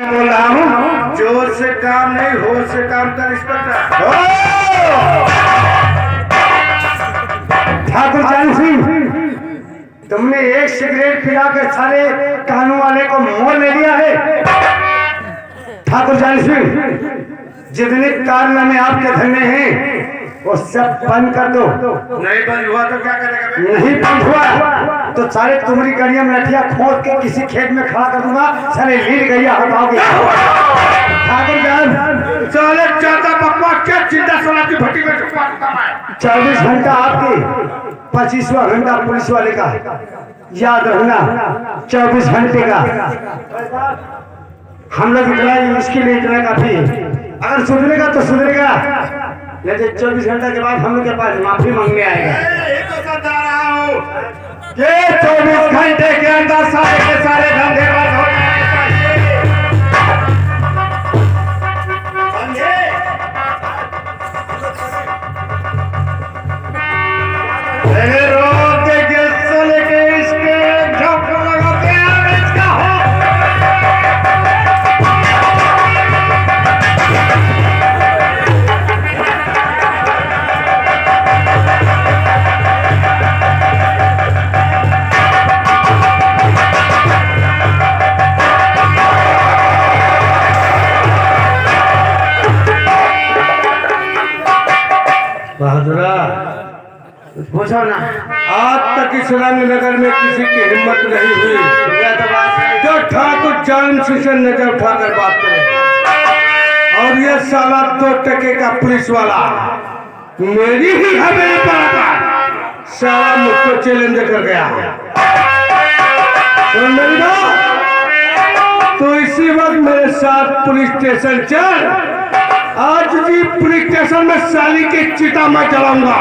बोल रहा हूँ। जोर से काम नहीं, होश से काम कर इंस्पेक्टर। ठाकुर जान सिंह, तुमने एक सिगरेट पिला के सारे कानून वाले को मोल ले लिया है। ठाकुर जान सिंह, जितने कारनामे आपके धरने हैं वो सब बंद कर दो। नहीं बंद हुआ तो क्या करेगा? नहीं बंद हुआ तो सारे तुम्हारी गाड़ियां में लठिया खोद के किसी खेत में खड़ा कर दूंगा। सारे लीड गैया हटाओगे। ठाकुर जान, चले चाहता बकवास क्या चिंता सोना की भट्टी में छुपा दूंगा मैं। 24 घंटा आपके, 25वां घंटा पुलिस वाले का, याद रखना 24 घंटे का। हम लोग इतना ही मुश्किल है, इतना काफी है। अगर सुधरेगा तो सुधरेगा, नहीं तो 24 घंटे के बाद हम लोग के पास माफी मांगने आएगा। तो समझा रहा हूँ ये 24 घंटे के अंदर सारे के सारे धंधे बंद हो जाएंगे। समझे? रोड के गेट से लेके इसके झोंका लगाते हैं इसका हो। बहादुरा, पूछो ना, आज तक इस रामनगर में किसी की हिम्मत नहीं हुई जो ठाकुर जान सिंह से नजर उठाकर बात करे। और ये साला 2 टके का पुलिस वाला मेरी ही हवेली पर आता, साला मुझको चैलेंज कर गया। सुन मेरी बात, तो इसी वक्त मेरे साथ पुलिस स्टेशन चल। आज भी पुलिस स्टेशन में साली की चिता मैं जलाऊंगा।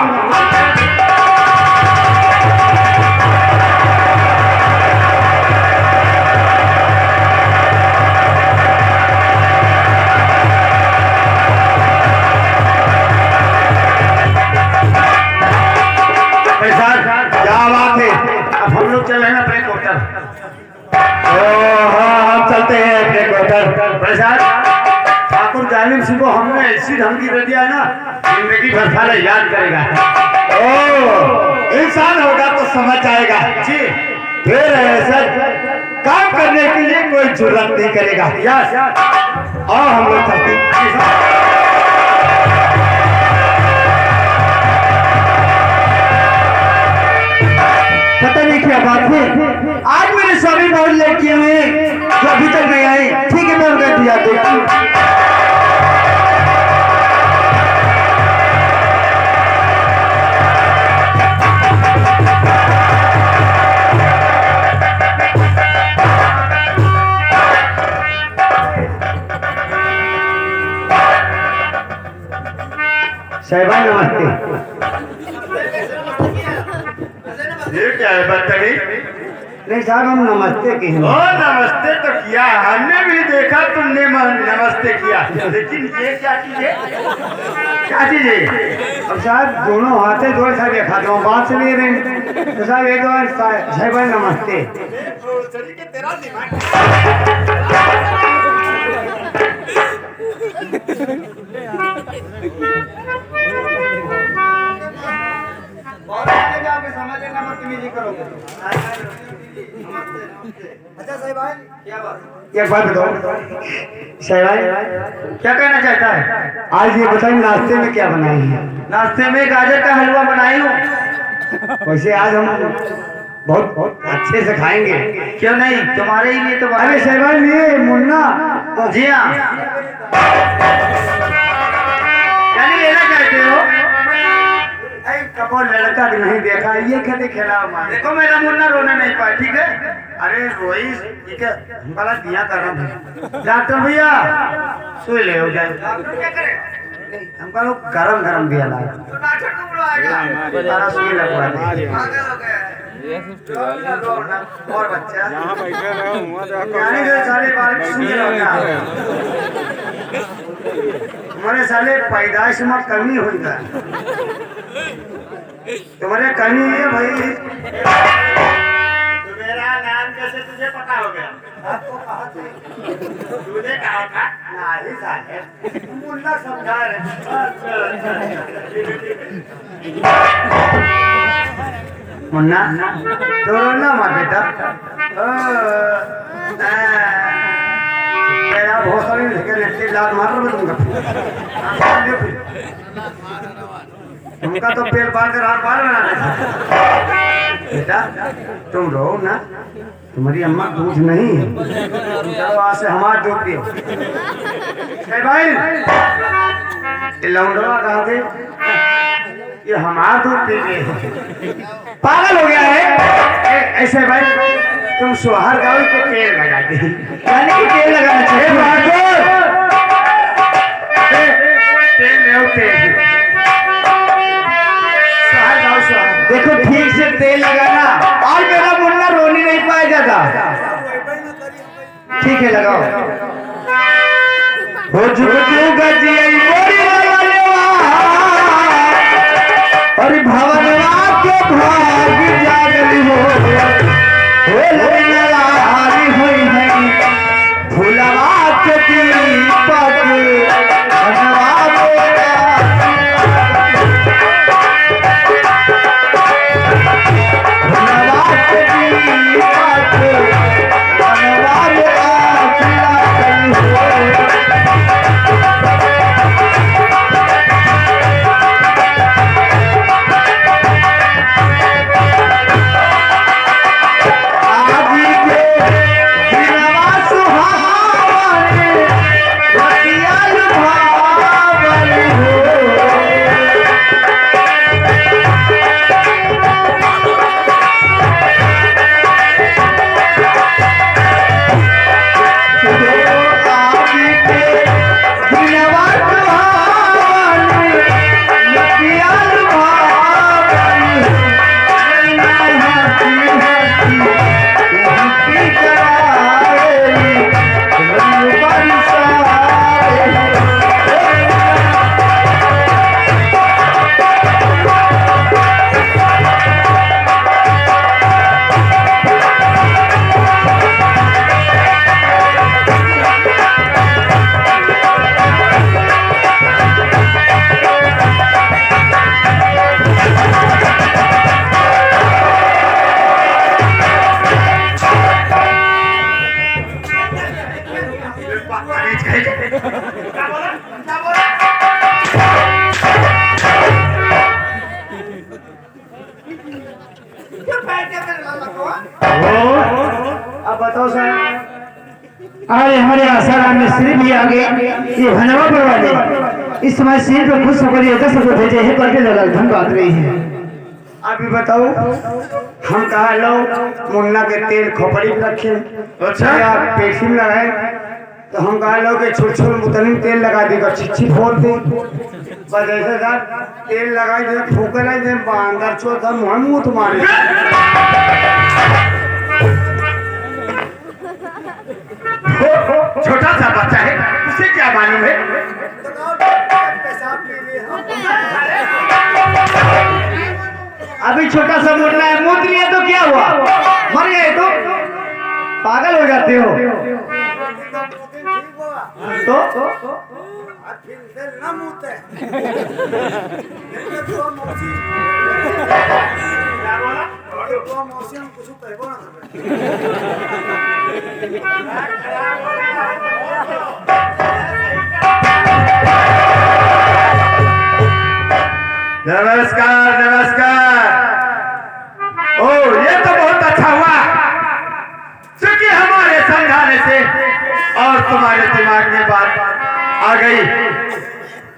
क्या बात है? अब हम लोग चल रहे हैं ब्रेक होटल। हाँ, हम चलते हैं ब्रेक होटल। ठाकुर जालिम सिंह को हमने ऐसी धमकी दे दिया है ना, जिंदगी भर साला याद करेगा। इंसान होगा तो समझ आएगा जी। फिर ऐसा काम करने के लिए कोई जुर्रत नहीं करेगा। यस, और हम लोग चलते। पता नहीं क्या बात है, आज मेरे स्वामी बहुत लेट किए हुए जो अभी तक नहीं आए। ठीक है, मैं उनका दिया देखती। साहिबा नमस्ते। ये क्या है बदतमीज? नहीं साहब, हम नमस्ते की। ओ नमस्ते तो किया, हमने भी देखा तुमने नमस्ते किया, लेकिन ये क्या चीज है? क्या चीज है? अब साहब दोनों हाथे जोड़ सा देखा दो, बात से नहीं रहे तो साहब एक बार साहिबा नमस्ते। अच्छा साहिब भाई, क्या बात? एक बात बताओ साहिब भाई, क्या कहना चाहता है? आज ये बताइए नाश्ते में क्या बनाई है? नाश्ते में गाजर का हलवा बनाई हूँ। वैसे आज हम बहुत अच्छे से खाएंगे। क्यों नहीं, तुम्हारे ही लिए तो। अरे साहिब भाई, ये मुन्ना। जी हाँ, यानी लेना चाहते हो? कपड़ लड़का भी नहीं देखा, ये कहते खेला। देखो मेरा मुन्ना रोने नहीं पाया, ठीक है? अरे रोइस, ठीक है, हमारा दिया गरम है। डॉक्टर भैया सुई ले हो जाए। क्या करे? हमका लोग गरम दिया लाया। तो डॉक्टर को बुलाएगा, तारा सुई लगवा दे। और बच्चा यहाँ बैठे रहो, सारे बाल सुई लगा। हमारे साले पैदाइश में कमी हुई है, तुम्हारे कमी है भाई। तो मेरा नाम कैसे तुझे पता हो गया? आपको कहा था, तूने कहा था नहीं साहब, मुन्ना समझा रहे। मुन्ना तो रोना मत बेटा, तेरा बहुत सारी लेकिन लात मार रहा तुमका तो पेड़ पार कर हाथ पार बेटा, तुम रो ना, तुम्हारी अम्मा दूध नहीं है, चलो आज से हमारा दूध पियो। भाई ये लौंडवा कहा थे ये हमारा दूध पीजिए, पागल हो गया है। ऐसे भाई तुम सुहार गाँव के पेड़ लगा दी, यानी कि पेड़ लगाना चाहिए। देखो ठीक से तेल लगाना, और मेरा मुन्ना रोने नहीं पाया जाता। ठीक है लगाओ। हो और भवनवा के भाग जागली हो हुई है भुलवा के दीपक अब बताओ सर। अरे हमारे आसाराम मिस्त्री भी आ गए, ये भनवा पर वाले इस समय सीन पर खुश होकर ये 10 रुपये भेजे हैं करके लगा धन बात रही है। अभी बताओ हम कहा लो मुन्ना के तेल खोपड़ी में रखे, अच्छा या पेटी में लगाए, तो हम कहा लो कि छोट छोट मुतलिम तेल लगा देगा, छिच्छी फोड़ दे बस ऐसे सर तेल लगाई दे फूके नहीं दे अंदर चोट मुँह तुम्हारे। छोटा सा बच्चा है उसे क्या मालूम है। अभी छोटा सा मुन्ना है, मूत लिया तो क्या हुआ, मर गए तो पागल हो जाते हो। तो नमस्कार नमस्कार। ओ ये तो बहुत अच्छा हुआ क्योंकि हमारे समझाने से और तुम्हारे दिमाग में बात आ गई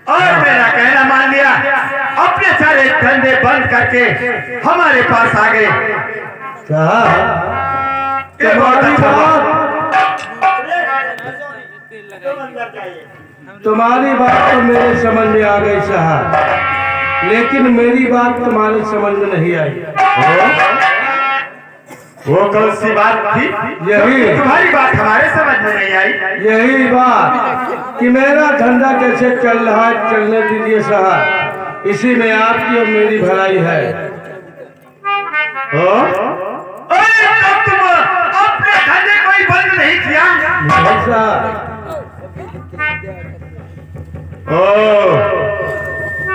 और मेरा कहना मान लिया, अपने सारे धंधे बंद करके हमारे पास आ गए। ये बहुत अच्छा हुआ। तुम्हारी बात तो मेरे समझ में आ गई साहब, लेकिन मेरी बात तुम्हारे समझ में नहीं आई। वो कौन सी बात थी? यही तुम्हारी बात हमारे समझ में नहीं आई। यही बात कि मेरा धंधा कैसे चल रहा है, चलने दीजिए साहब, इसी में आपकी और मेरी भलाई है। तब तुम अपने धंधे को कोई बंद नहीं किया। ऐसा ओ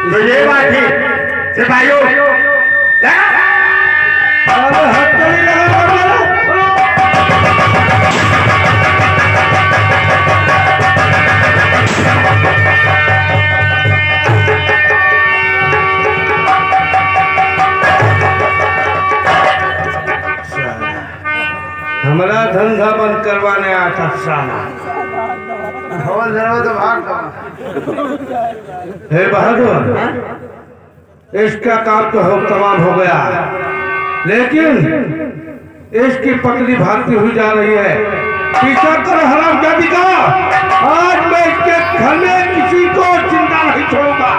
तो ये बात थी सिपाहियों अरे हाथ तो नहीं लगा हमारा धंधा बंद करवाने आया था साला। तो भाग हे बहादुर, इसका काम तो हो तमाम हो गया, लेकिन इसकी पतली भागती हुई जा रही है। पीछा कर हराम जाति का। आज मैं इसके घर में किसी को जिंदा नहीं छोड़ूंगा।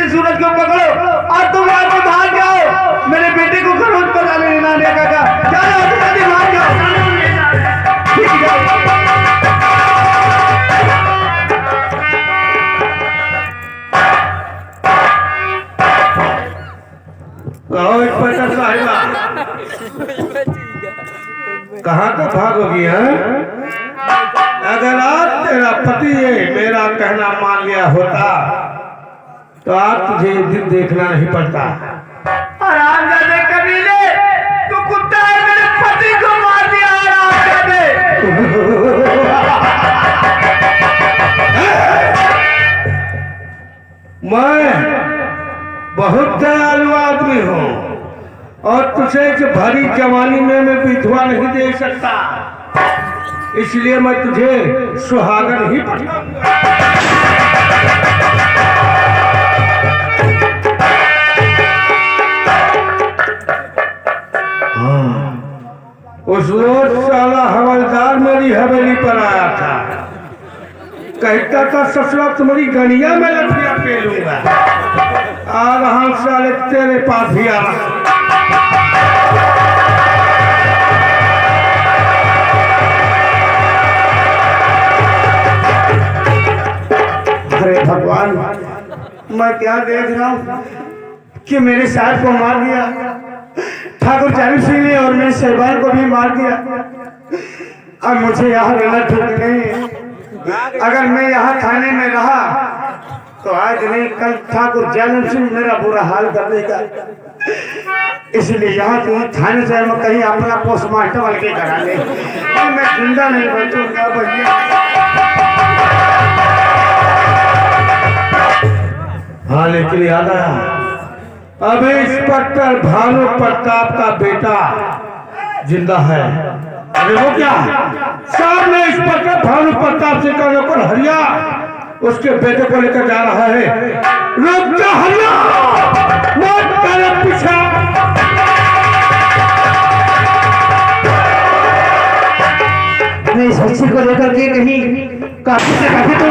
सूरज को पकड़ो और तुम यहाँ से भाग जाओ। मेरे बेटे को खरोच बना लेना काका। चलो जल्दी भाग जाओ। कहो इंस्पेक्टर साहिबा, कहाँ तो भागोगी हैं? अगर आज तेरा पति मेरा कहना मान लिया होता तो आज तुझे एक दिन देखना नहीं पड़ता। हरामजादे कमीने, तू कुत्ता है, मेरे पति को मार दिया। हरामजादे मैं बहुत दयालु आदमी हूँ और तुझे इस भरी जवानी में मैं विधवा नहीं दे सकता, इसलिए मैं तुझे सुहागन ही पठाऊंगा। उस रोज साला हवलदार मेरी हवेली पर आया था, कहता था ससुरा तुम्हारी गनिया में लठिया पेलूंगा। आ रहा साले तेरे पास भी आ रहा। अरे भगवान, मैं क्या देख रहा हूँ कि मेरे साथ को मार दिया, ठाकुर जानी सिंह ने, और मेरे सहबान को भी मार दिया। अब मुझे यहाँ रहना ठीक नहीं है। अगर मैं यहाँ थाने में रहा तो आज नहीं कल ठाकुर जानी सिंह मेरा बुरा हाल कर देगा। इसलिए यहाँ तुम थाने से मैं कहीं अपना पोस्टमास्टर बन के करा ले। मैं जिंदा नहीं बचूंगा भैया। हाँ, लेकिन याद आया, अभी इंस्पेक्टर भानु प्रताप का बेटा जिंदा है। अरे वो क्या, सामने इंस्पेक्टर भानु प्रताप से का नौकर हरिया उसके बेटे को लेकर जा रहा है। रुक जा हरिया, मत कर पीछे। मैं इस बच्ची को लेकर के कहीं काफी से काफी तो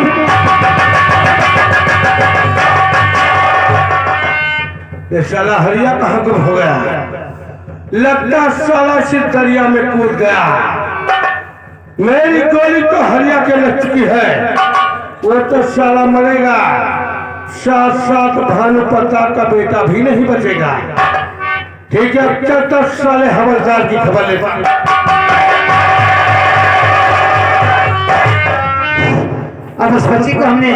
ये साला हरिया कहाँ गुम हो गया? लगता साला से दरिया में कूद गया। मेरी गोली तो हरिया के लग चुकी है, वो तो साला मरेगा, साथ साथ भानु प्रताप का बेटा भी नहीं बचेगा। ठीक है, चलता साले हवलदार की खबर लेता। अब उस बच्ची को हमने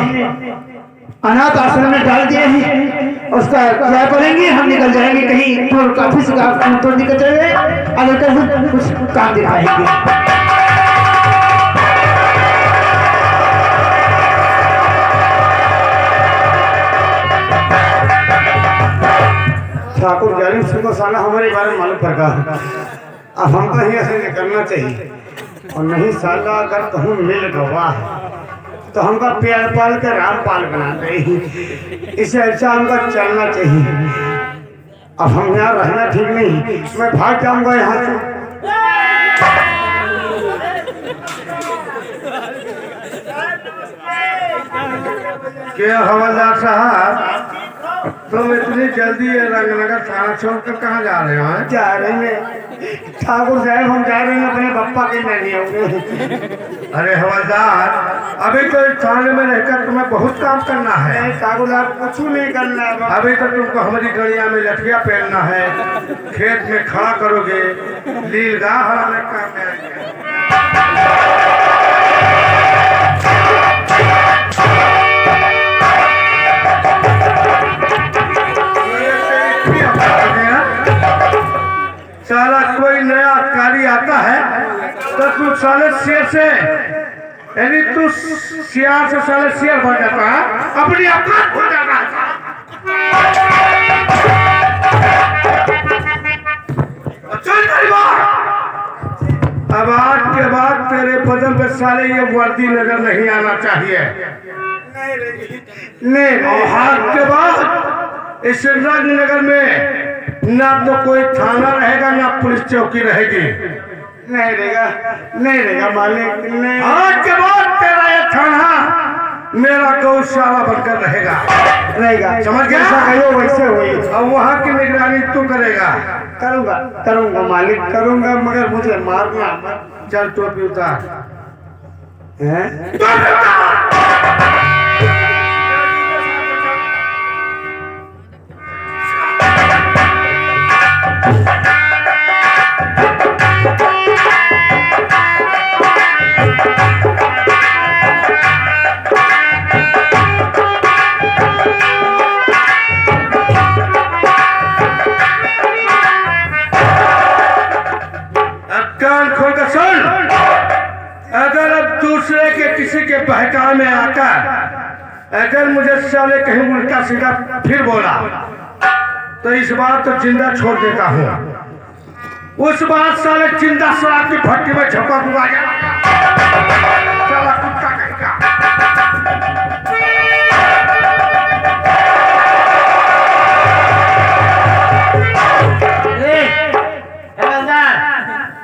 अनाथ आश्रम में डाल दिया है, उसका क्या करेंगे? हम निकल जाएंगे कहीं तो काफी से तो निकल जाएंगे, अगर कहीं कुछ काम दिखाएंगे। ठाकुर जानी सिंह को साला हमारे बारे में मालूम पड़ गया। अब हमको यहाँ से निकलना चाहिए और नहीं साला अगर कहूँ मिल गवा है तो हमका प्यार पाल के रामपाल बना दे। इसे अच्छा हमका चलना चाहिए। अब हम यहाँ रहना ठीक नहीं, मैं भाग जाऊंगा यहाँ से। क्या हवलदार साहब, तुम इतनी जल्दी ये रंगनगर थाना छोड़कर कहाँ जा रहे हो? जा रहे हैं ठाकुर साहब, हम जा रहे हैं अपने पप्पा के लेने होंगे। अरे हवलदार, अभी तो इस थाने में रहकर तुम्हें बहुत काम करना है। ठाकुर साहब कुछ नहीं करना है। अभी तो तुमको हमारी गड़िया में लठिया पहनना है, खेत में खड़ा करोगे, लीलगा हराने काम में आएंगे। साला कोई नया कारी आता है तो तू साले शेर से, यानी तू सियार से साले शेर बन जाता है, अपनी औकात खो जाता है। चल परिवार, अब आज के बाद तेरे बदन पे साले ये वर्दी नजर नहीं आना चाहिए। नहीं, और हाथ के बाद इस नगर में ना तो कोई थाना रहेगा ना पुलिस चौकी रहेगी। नहीं रहेगा मालिक, नहीं। आज के बाद तेरा ये थाना मेरा गौशाला बनकर रहेगा। समझ गया? जैसा कहो वैसे हुई। अब वहाँ की निगरानी तू करेगा। करूंगा मालिक, करूंगा, मगर मुझे मारना मत। चल टोपी उतार। कान खोल कर सुन, अगर अब दूसरे के किसी के बहकावे में आकर अगर मुझे साले कहीं उल्टा सीधा फिर बोला तो इस बार तो जिंदा छोड़ देता हूँ। उस बार साले जिंदा शराब की भट्टी में झपक हुआ साला कुत्ता कहेगा।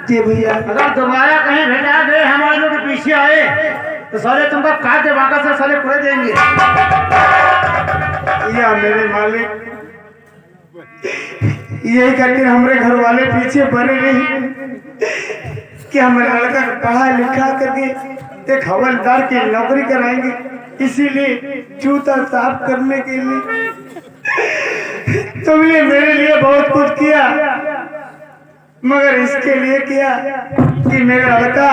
जी भैया, अगर दोबारा कहीं भेजा दे हमारे लोग के पीछे आए तो साले तुमको काट दे, वाका से साले पूरे देंगे। या मेरे मालिक, यही करके हमारे घर वाले पीछे पड़े नहीं कि हमारा लड़का पढ़ा लिखा करके एक हवलदार की नौकरी कराएंगे, इसीलिए जूता साफ करने के लिए तुमने मेरे लिए बहुत कुछ किया, मगर इसके लिए किया कि मेरा लड़का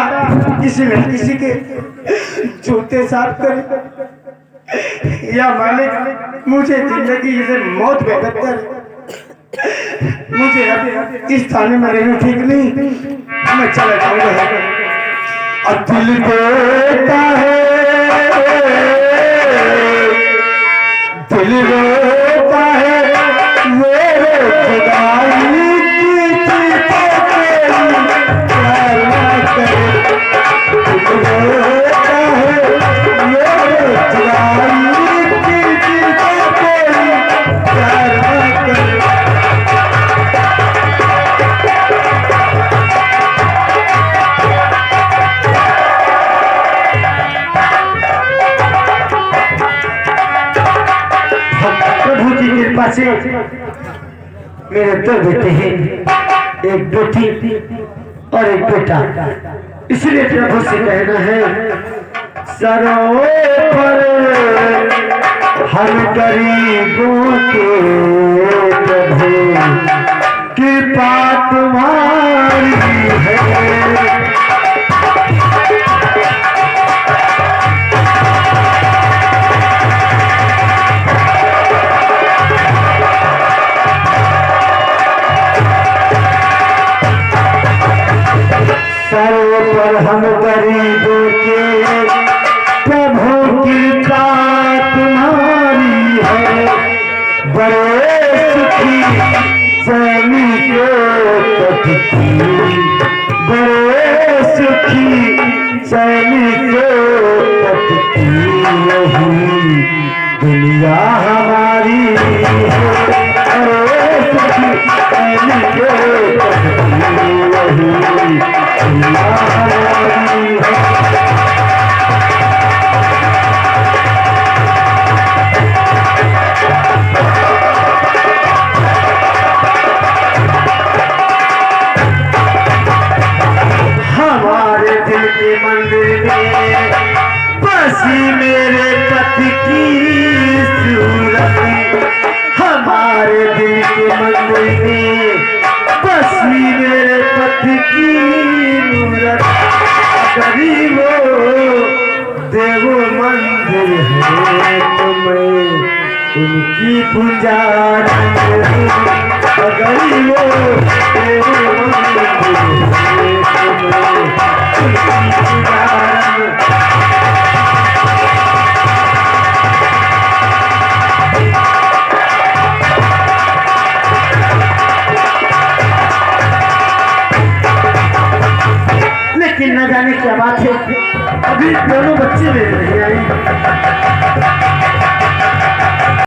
किसी न किसी के जूते साफ करे। या मालिक, मुझे जिंदगी से मौत बेहतर है। मुझे अब इस थाने में रहना ठीक नहीं, मैं चला जाऊंगा। अब दिल देता है, दिल रोता है, मेरे खुदाई से मेरे दो बेटे हैं, एक बेटी और एक बेटा, इसलिए प्रभु से कहना है, सरों पर हम गरीबों के प्रभु कृपा तुम्हारी है। सरों पर हम गरीबों के प्रभु कृपा तुम्हारी है। बड़े सुखी सैनिकों की हो पटकी यही दुनिया हमारी अरे सखी ऐनी हो पटकी यही दुनिया हमारी हमारे दिल के मंदिर में बसी मेरे पति की सूरत हमारे दिल के मंदिर में बसी मेरे पति की मूरत गरीबो देवो मंदिर है तुम्हें उनकी पुजारी गरीबो देवो मंदिर है लेकिन न जाने क्या बात है, अभी दोनों बच्चे मेरे नहीं आई।